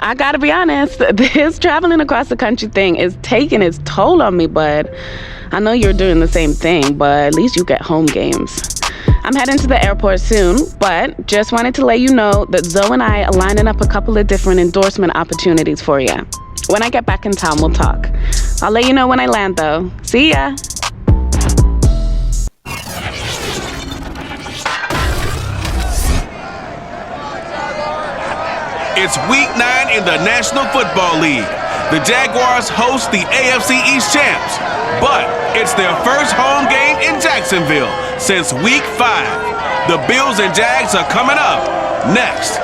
I gotta be honest, this traveling across the country thing is taking its toll on me, but I know you're doing the same thing, but at least you get home games. I'm heading to the airport soon, but just wanted to let you know that Zoe and I are lining up a couple of different endorsement opportunities for you. When I get back in town, we'll talk. I'll let you know when I land, though. See ya! It's Week 9 in the National Football League. The Jaguars host the AFC East champs, but it's their first home game in Jacksonville since Week 5. The Bills and Jags are coming up next.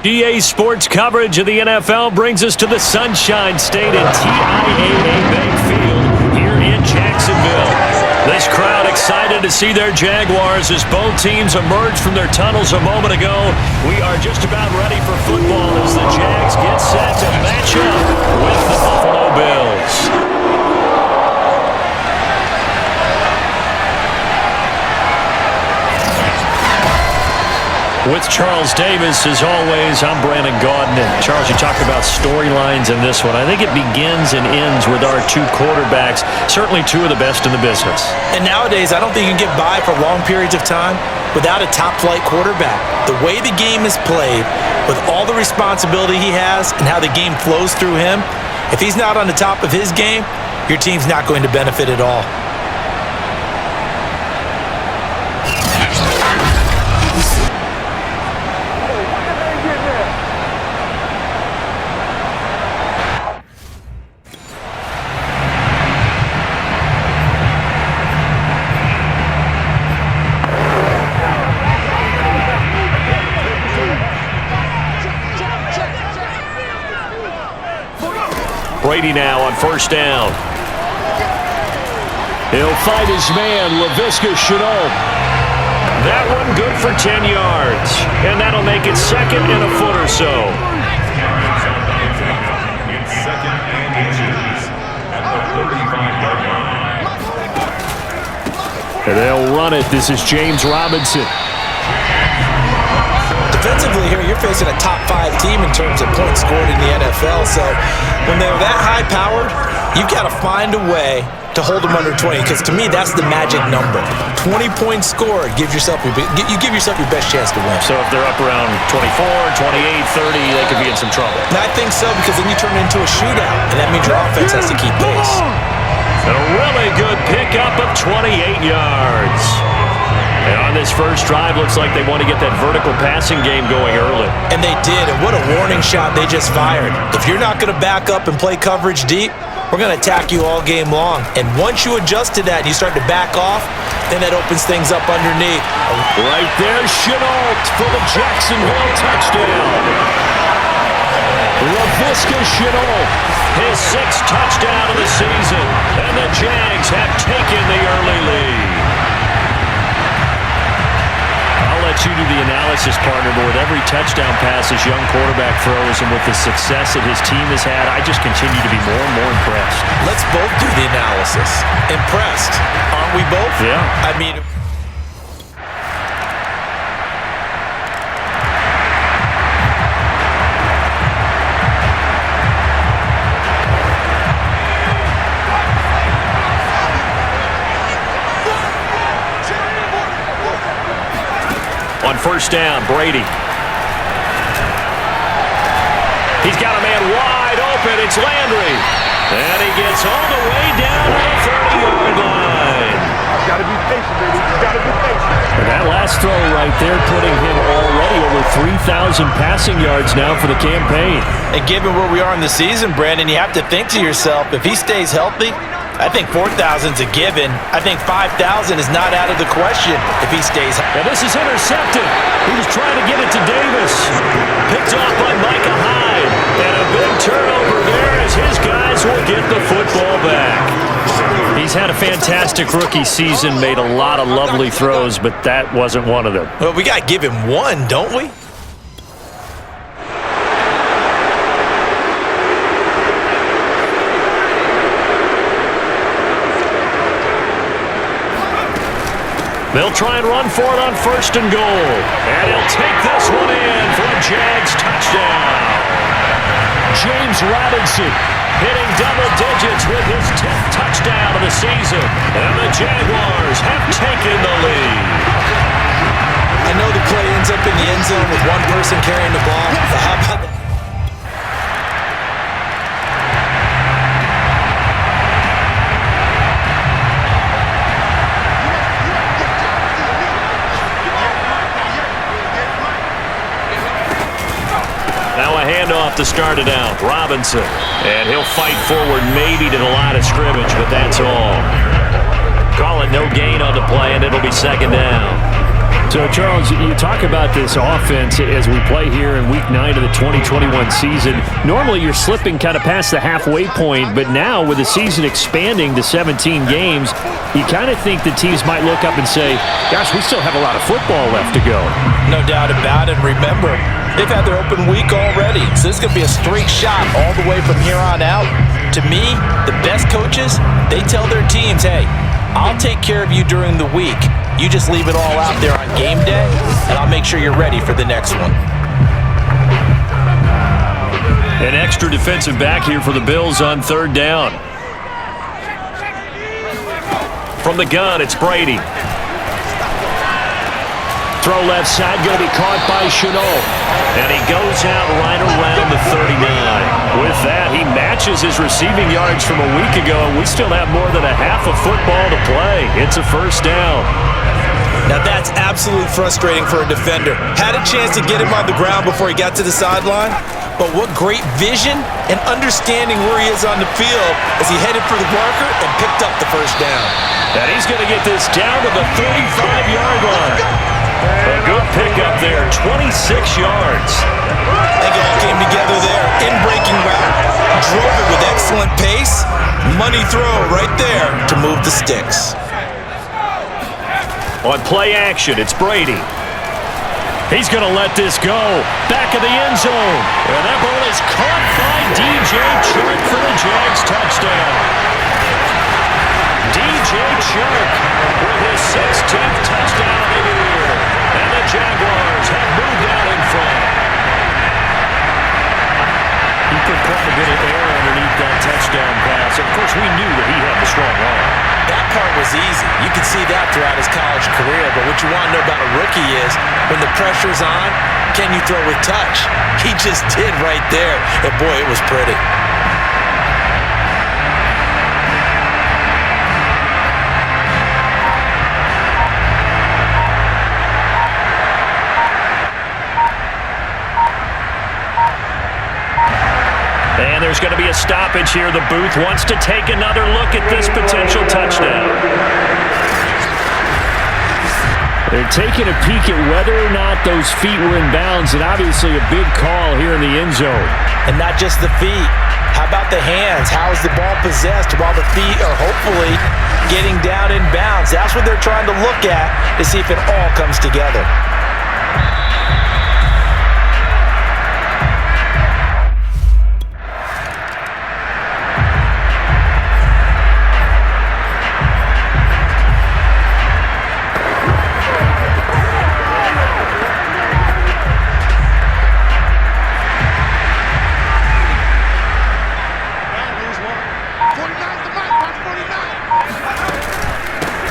EA Sports coverage of the NFL brings us to the Sunshine State at TIAA Bank Field here in Jacksonville. This crowd excited to see their Jaguars as both teams emerge from their tunnels a moment ago. We are just about ready for football as the Jags get set to match up with the Buffalo Bills. With Charles Davis, as always, I'm Brandon Gaudin. And Charles, you talked about storylines in this one. I think it begins and ends with our two quarterbacks, certainly two of the best in the business. And nowadays, I don't think you can get by for long periods of time without a top-flight quarterback. The way the game is played, with all the responsibility he has and how the game flows through him, if he's not on the top of his game, your team's not going to benefit at all. Brady now on first down. He'll fight his man, Laviska Shenault. That one good for 10 yards. And that'll make it second and a foot or so. And they'll run it. This is James Robinson. Defensively here, you're facing a top-5 team in terms of points scored in the NFL. So when they're that high-powered, you've got to find a way to hold them under 20, because to me, that's the magic number. 20 points scored, you give yourself your best chance to win. So if they're up around 24, 28, 30, they could be in some trouble. And I think so, because then you turn it into a shootout, and that means your offense has to keep pace. And a really good pickup of 28 yards. And on this first drive, looks like they want to get that vertical passing game going early. And they did, and what a warning shot they just fired. If you're not going to back up and play coverage deep, we're going to attack you all game long. And once you adjust to that and you start to back off, then that opens things up underneath. Right there, Shenault for the Jacksonville touchdown. Laviska Shenault, his 6th touchdown of the season. And the Jags have taken the early lead. I'll let you do the analysis, partner, but with every touchdown pass this young quarterback throws and with the success that his team has had, I just continue to be more and more impressed. Let's both do the analysis. Impressed, aren't we both? Yeah. I mean... On first down, Brady. He's got a man wide open. It's Landry. And he gets all the way down to the 30-yard line. Got to be patient, baby. Got to be patient. And that last throw right there putting him already over 3,000 passing yards now for the campaign. And given where we are in the season, Brandon, you have to think to yourself, if he stays healthy, I think 4,000's a given. I think 5,000 is not out of the question if he stays. And this is intercepted. He was trying to get it to Davis. Picked off by Micah Hyde. And a big turnover there as his guys will get the football back. He's had a fantastic rookie season, made a lot of lovely throws, but that wasn't one of them. Well, we got to give him one, don't we? They'll try and run for it on 1st and goal. And he'll take this one in for a Jags touchdown. James Robinson hitting double digits with his 10th touchdown of the season. And the Jaguars have taken the lead. I know the play ends up in the end zone with one person carrying the ball, but how about that? Now a handoff to start it out. Robinson. And he'll fight forward maybe to the line of scrimmage, but that's all. Call it no gain on the play, and it'll be 2nd down. So, Charles, you talk about this offense as we play here in Week 9 of the 2021 season. Normally, you're slipping kind of past the halfway point, but now with the season expanding to 17 games, you kind of think the teams might look up and say, gosh, we still have a lot of football left to go. No doubt about it. Remember, they've had their open week already, so this could be a straight shot all the way from here on out. To me, the best coaches, they tell their teams, hey, I'll take care of you during the week. You just leave it all out there on game day, and I'll make sure you're ready for the next one. An extra defensive back here for the Bills on 3rd down. From the gun, it's Brady. Throw left side, going to be caught by Chenault. And he goes out right around the 39. With that, he matches his receiving yards from a week ago, and we still have more than a half of football to play. It's a 1st down. Now that's absolutely frustrating for a defender. Had a chance to get him on the ground before he got to the sideline, but what great vision and understanding where he is on the field as he headed for the marker and picked up the 1st down. And he's going to get this down to the 35-yard line. A good pickup there, 26 yards. I think it all came together there. In breaking route, drove it with excellent pace. Money throw right there to move the sticks. On play action, it's Brady. He's going to let this go. Back of the end zone. And that ball is caught by DJ Chark for the Jags touchdown. DJ Chark with his 16th touchdown of the year. And the Jaguars have moved out in front. He put quite a bit of air underneath that touchdown pass. Of course, we knew that he had the strong arm. That part was easy. You could see that throughout his college career. But what you want to know about a rookie is when the pressure's on, can you throw with touch? He just did right there. And boy, it was pretty. And there's going to be a stoppage here. The booth wants to take another look at this potential touchdown. They're taking a peek at whether or not those feet were in bounds, and obviously a big call here in the end zone. And not just the feet. How about the hands? How is the ball possessed while the feet are hopefully getting down in bounds? That's what they're trying to look at to see if it all comes together.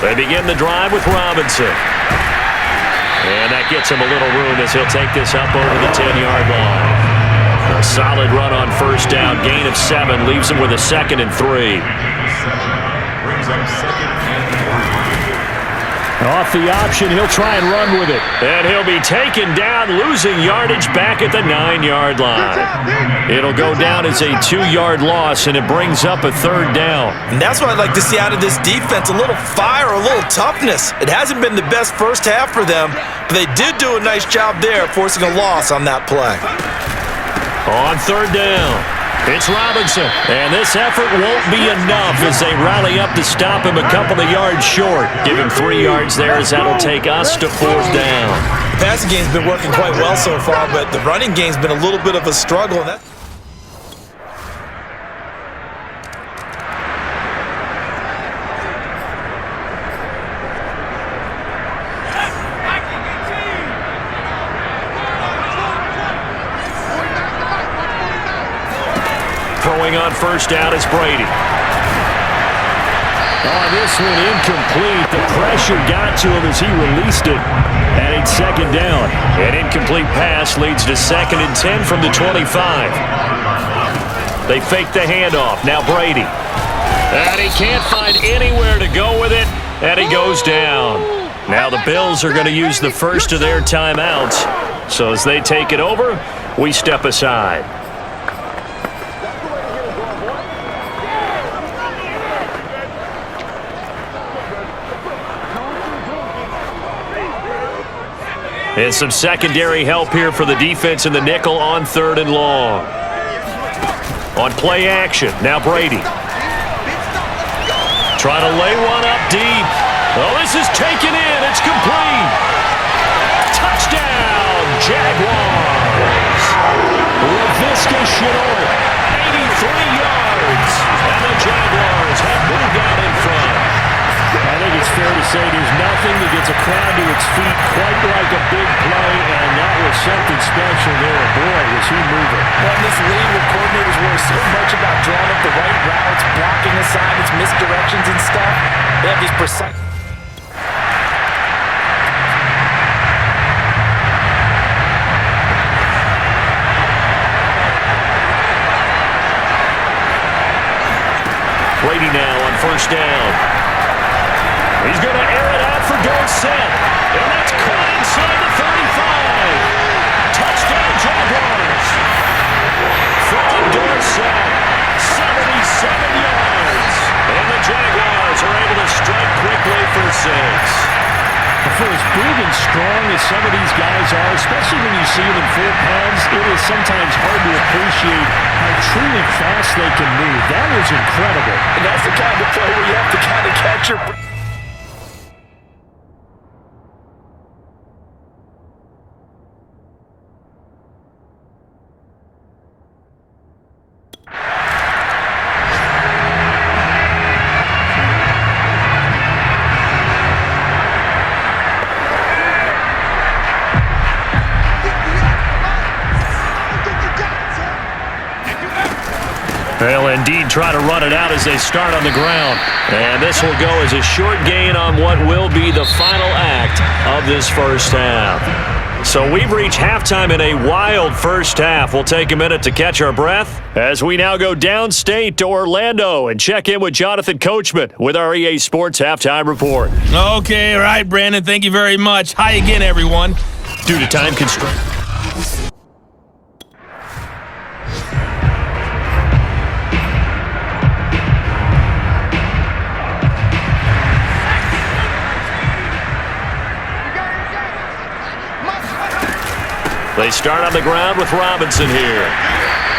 They begin the drive with Robinson. And that gets him a little room as he'll take this up over the 10-yard line. A solid run on 1st down. Gain of 7 leaves him with a 2nd and 3. Brings up 2nd and 3. Off the option, he'll try and run with it. And he'll be taken down, losing yardage back at the 9-yard line. It'll go down as a 2-yard loss, and it brings up a 3rd down. And that's what I'd like to see out of this defense, a little fire, a little toughness. It hasn't been the best first half for them, but they did do a nice job there, forcing a loss on that play. On 3rd down, it's Robinson. And this effort won't be enough as they rally up to stop him a couple of yards short. Give him 3 yards there as that'll take us to 4th down. The passing game's been working quite well so far, but the running game's been a little bit of a struggle. Throwing on first down is Brady. Oh, this one incomplete. The pressure got to him as he released it. And it's second down. An incomplete pass leads to 2nd and 10 from the 25. They fake the handoff. Now Brady. And he can't find anywhere to go with it. And he goes down. Now the Bills are going to use the first of their timeouts. So as they take it over, we step aside. And some secondary help here for the defense in the nickel on 3rd and long. On play action, now Brady. Try to lay one up deep. Oh, this is taken in. It's complete. Touchdown, Jaguars. Laviska Shenault, 83 yards. And the Jaguars have moved out in front. I think it's fair to say there's nothing that gets a crowd to its feet quite like a big play, and that was something special there. Boy, was he moving. Well, in this league where coordinators worry so much about drawing up the right routes, blocking assignments, misdirections and stuff, they have these precise... Brady now on first down. He's going to air it out for Dorsett. And that's caught inside the 35. Touchdown, Jaguars. From Dorsett, 77 yards. And the Jaguars are able to strike quickly for 6. For as big and strong as some of these guys are, especially when you see them in full pads, it is sometimes hard to appreciate how truly fast they can move. That was incredible. And that's the kind of play where you have to kind of catch your... They'll indeed try to run it out as they start on the ground. And this will go as a short gain on what will be the final act of this first half. So we've reached halftime in a wild first half. We'll take a minute to catch our breath as we now go downstate to Orlando and check in with Jonathan Coachman with our EA Sports Halftime Report. Okay, all right, Brandon. Thank you very much. Hi again, everyone. Due to time constraints. They start on the ground with Robinson here.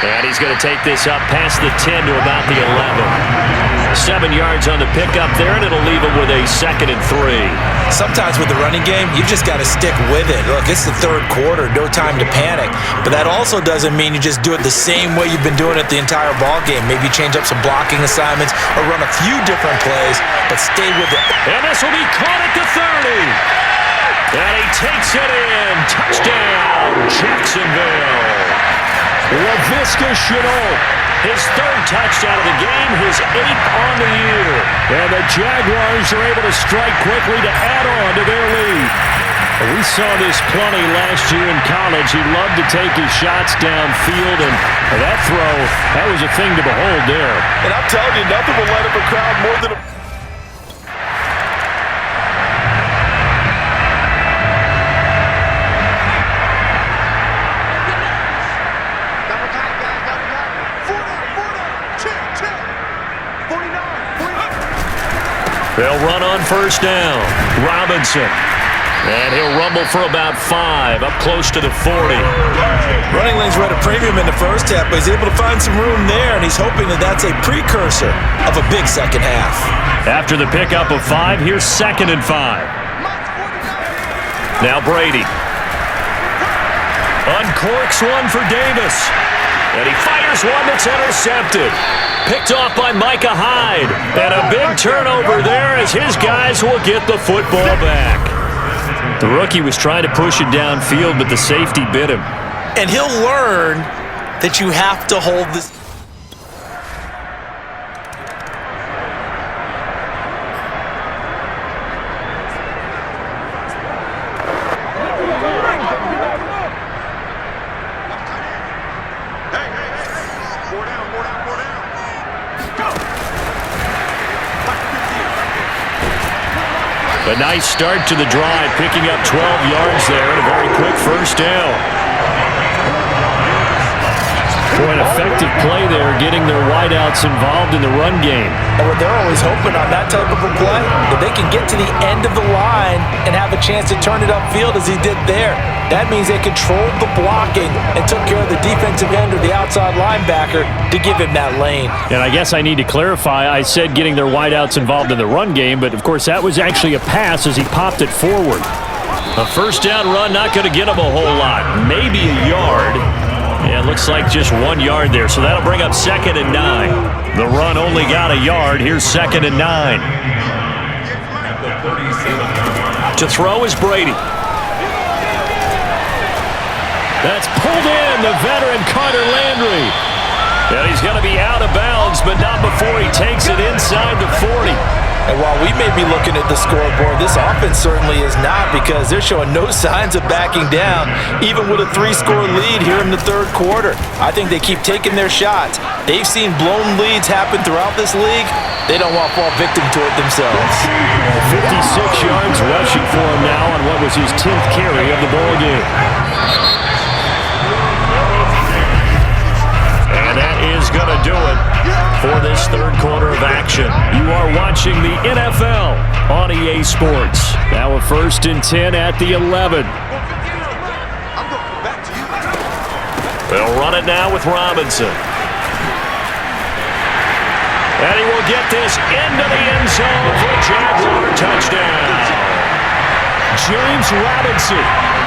And he's going to take this up past the 10 to about the 11. 7 yards on the pickup there, and it'll leave him with a 2nd and 3. Sometimes with the running game, you've just got to stick with it. Look, it's the 3rd quarter, no time to panic. But that also doesn't mean you just do it the same way you've been doing it the entire ball game. Maybe change up some blocking assignments or run a few different plays, but stay with it. And this will be caught at the 30. And he takes it in. Touchdown, Jacksonville. Laviska Shenault, his 3rd touchdown of the game, his 8th on the year. And the Jaguars are able to strike quickly to add on to their lead. We saw this plenty last year in college. He loved to take his shots downfield, and that throw, that was a thing to behold there. And I'm telling you, nothing will light up a crowd more than a... They'll run on first down. Robinson. And he'll rumble for about 5, up close to the 40. Running lanes were at a premium in the first half, but he's able to find some room there, and he's hoping that that's a precursor of a big second half. After the pickup of 5, here's 2nd and 5. Now Brady. Uncorks one for Davis. And he fires one that's intercepted. Picked off by Micah Hyde. And a big turnover there as his guys will get the football back. The rookie was trying to push it downfield, but the safety bit him. And he'll learn that you have to hold this. A nice start to the drive, picking up 12 yards there and a very quick first down. Boy, an effective play there, getting their wideouts involved in the run game. And what they're always hoping on that type of a play, that they can get to the end of the line and have a chance to turn it upfield as he did there. That means they controlled the blocking and took care of the defensive end or the outside linebacker to give him that lane. And I guess I need to clarify, I said getting their wideouts involved in the run game, but of course that was actually a pass as he popped it forward. A first down run, not going to get him a whole lot. Maybe a yard. Yeah, it looks like just 1 yard there, so that'll bring up 2nd and 9. The run only got a yard. Here's 2nd and 9. To throw is Brady. That's pulled in, the veteran Carter Landry. And he's going to be out of bounds, but not before he takes it inside the 40. And while we may be looking at the scoreboard, this offense certainly is not, because they're showing no signs of backing down, even with a 3-score lead here in the third quarter. I think they keep taking their shots. They've seen blown leads happen throughout this league. They don't want to fall victim to it themselves. 56 yards rushing for him now on what was his 10th carry of the ball game. And that is going to do it for this third quarter of action. You are watching the NFL on EA Sports. Now a 1st and 10 at the 11. They'll run it now with Robinson. And he will get this into the end zone for a Jaguar touchdown. James Robinson,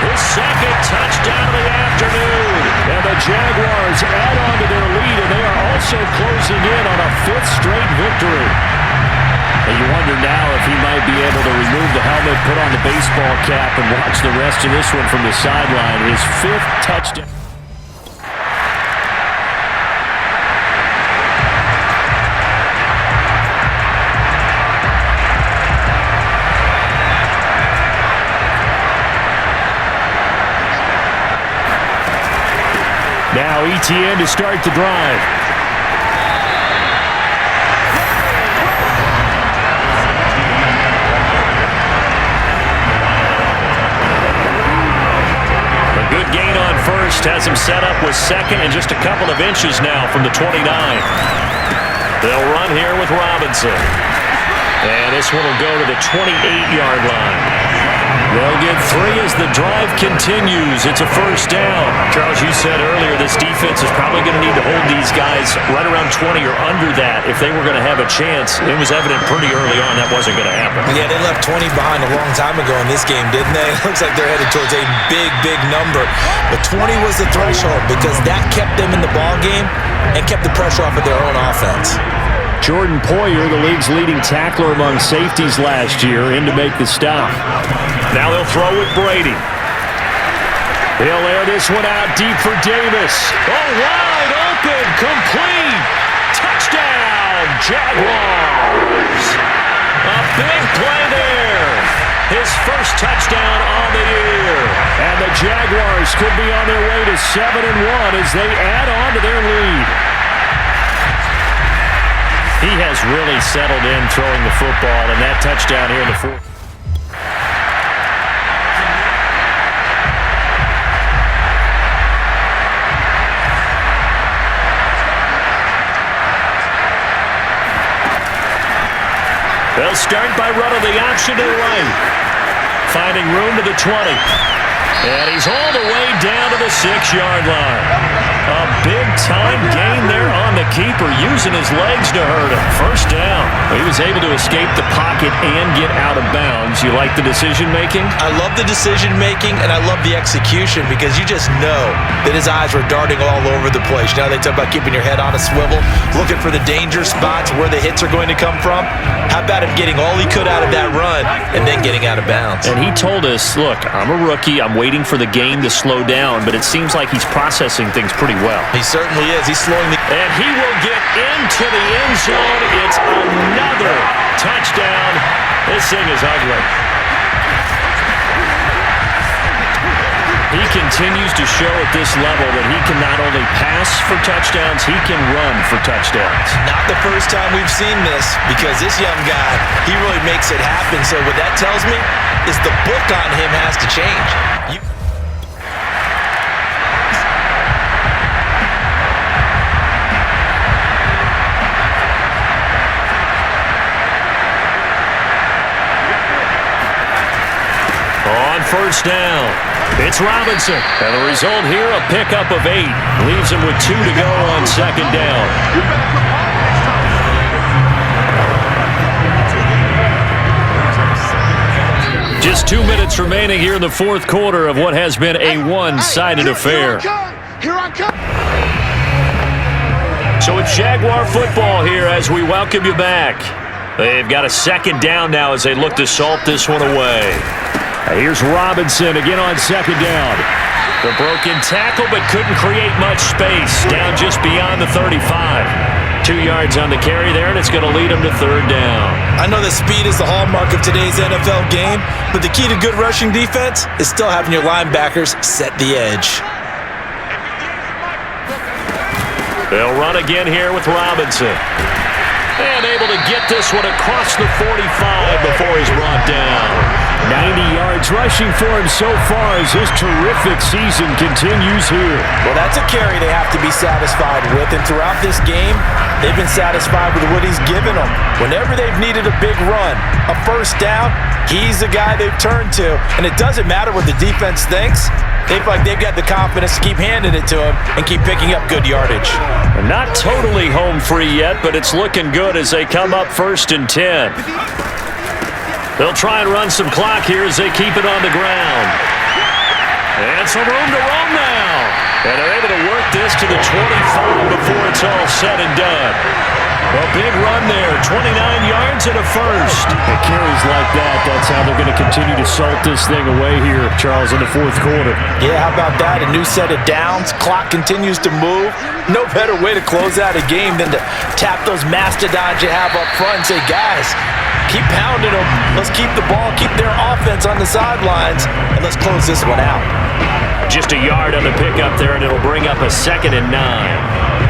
His 2nd touchdown of the afternoon. and the Jaguars add on to their lead, and they are also closing in on a 5th straight victory. And you wonder now if he might be able to remove the helmet, put on the baseball cap, and watch the rest of this one from the sideline. His 5th touchdown. Now ETN to start the drive. A good gain on first has him set up with 2nd and just a couple of inches now from the 29. They'll run here with Robinson. And this one will go to the 28-yard line. They'll get 3 as the drive continues. It's a first down. Charles, you said earlier this defense is probably going to need to hold these guys right around 20 or under that if they were going to have a chance. It was evident pretty early on that wasn't going to happen. Yeah, they left 20 behind a long time ago in this game, didn't they? It looks like they're headed towards a big, big number. But 20 was the threshold because that kept them in the ball game and kept the pressure off of their own offense. Jordan Poyer, the league's leading tackler among safeties last year, in to make the stop. Now they'll throw with Brady. He'll air this one out deep for Davis. Oh, wide open, complete. Touchdown, Jaguars. A big play there. His first touchdown on the year. And the Jaguars could be on their way to 7-1 as they add on to their lead. He has really settled in throwing the football, and that touchdown here in the 4th. They'll start by running the option to the right. Finding room to the 20. And he's all the way down to the 6-yard line. A big-time gain there on the keeper, using his legs to hurt him. First down. He was able to escape the pocket and get out of bounds. You like the decision-making? I love the decision-making, and I love the execution because you just know that his eyes were darting all over the place. You know, they talk about keeping your head on a swivel, looking for the danger spots where the hits are going to come from. How about him getting all he could out of that run and then getting out of bounds? And he told us, look, I'm a rookie. I'm waiting for the game to slow down, but it seems like he's processing things pretty well. He certainly is. He's slowing the... And he will get into the end zone. It's another touchdown. This thing is ugly. He continues to show at this level that he can not only pass for touchdowns, he can run for touchdowns. Not the first time we've seen this, because this young guy, he really makes it happen. So what that tells me is the book on him has to change. On first down, it's Robinson. And the result here, a pickup of 8. Leaves him with 2 to go on second down. Just 2 minutes remaining here in the fourth quarter of what has been a one-sided affair. So it's Jaguar football here as we welcome you back. They've got a second down now as they look to salt this one away. Here's Robinson again on second down. The broken tackle, but couldn't create much space. Down just beyond the 35. 2 yards on the carry there, and it's going to lead him to third down. I know that speed is the hallmark of today's NFL game, but the key to good rushing defense is still having your linebackers set the edge. They'll run again here with Robinson. And able to get this one across the 45 before he's brought down. 90 yards rushing for him so far as his terrific season continues here. Well, that's a carry they have to be satisfied with, and throughout this game, they've been satisfied with what he's given them. Whenever they've needed a big run, a first down, he's the guy they've turned to, and it doesn't matter what the defense thinks. They feel like they've got the confidence to keep handing it to him and keep picking up good yardage. Not totally home free yet, but it's looking good as they come up 1st and 10. They'll try and run some clock here as they keep it on the ground. And some room to run now. And they're able to work this to the 25 before it's all said and done. A big run there, 29 yards and a first. It carries like that. That's how they're going to continue to salt this thing away here, Charles, in the fourth quarter. Yeah, how about that? A new set of downs. Clock continues to move. No better way to close out a game than to tap those mastodons you have up front and say, guys, keep pounding them. Let's keep the ball, keep their offense on the sidelines, and let's close this one out. Just a yard on the pickup there, and it'll bring up a 2nd and 9.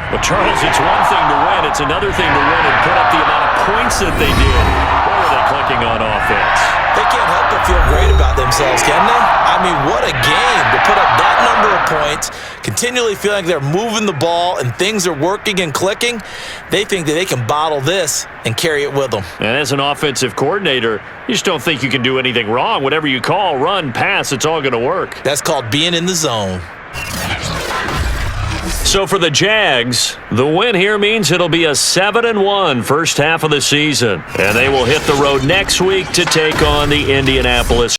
Well, Charles, it's one thing to win. It's another thing to win and put up the amount of points that they did. Or are they clicking on offense? They can't help but feel great about themselves, can they? I mean, what a game to put up that number of points, continually feeling like they're moving the ball and things are working and clicking. They think that they can bottle this and carry it with them. And as an offensive coordinator, you just don't think you can do anything wrong. Whatever you call, run, pass, it's all going to work. That's called being in the zone. So for the Jags, the win here means it'll be a 7-1 first half of the season. And they will hit the road next week to take on the Indianapolis